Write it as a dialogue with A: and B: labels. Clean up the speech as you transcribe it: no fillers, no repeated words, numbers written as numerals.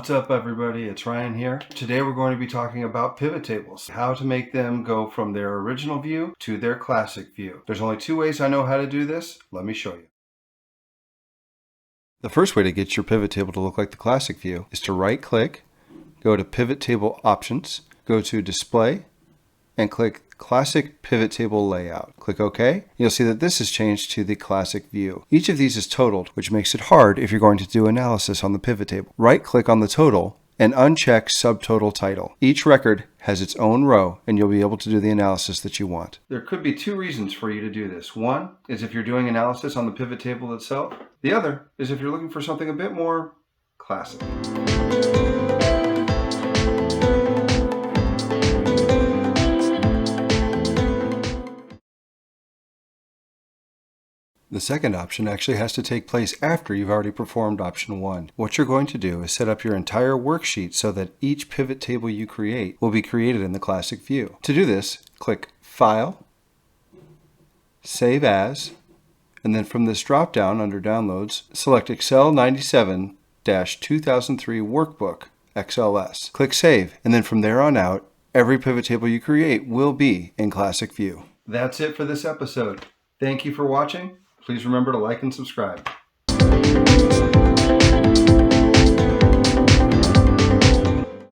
A: What's up, everybody? It's Ryan here. Today we're going to be talking about pivot tables, how to make them go from their original view to their classic view. There's only two ways I know how to do this. Let me show you. The first way to get your pivot table to look like the classic view is to right-click, go to Pivot Table Options, go to Display, and click Classic Pivot Table Layout. Click OK. You'll see that this has changed to the classic view. Each of these is totaled, which makes it hard if you're going to do analysis on the pivot table. Right-click on the total and uncheck Subtotal Title. Each record has its own row, and you'll be able to do the analysis that you want. There could be two reasons for you to do this. One is if you're doing analysis on the pivot table itself. The other is if you're looking for something a bit more classic. The second option actually has to take place after you've already performed option 1. What you're going to do is set up your entire worksheet so that each pivot table you create will be created in the classic view. To do this, click File, Save As, and then from this drop-down under Downloads, select Excel 97-2003 Workbook XLS. Click Save, and then from there on out, every pivot table you create will be in classic view. That's it for this episode. Thank you for watching. Please remember to like and subscribe.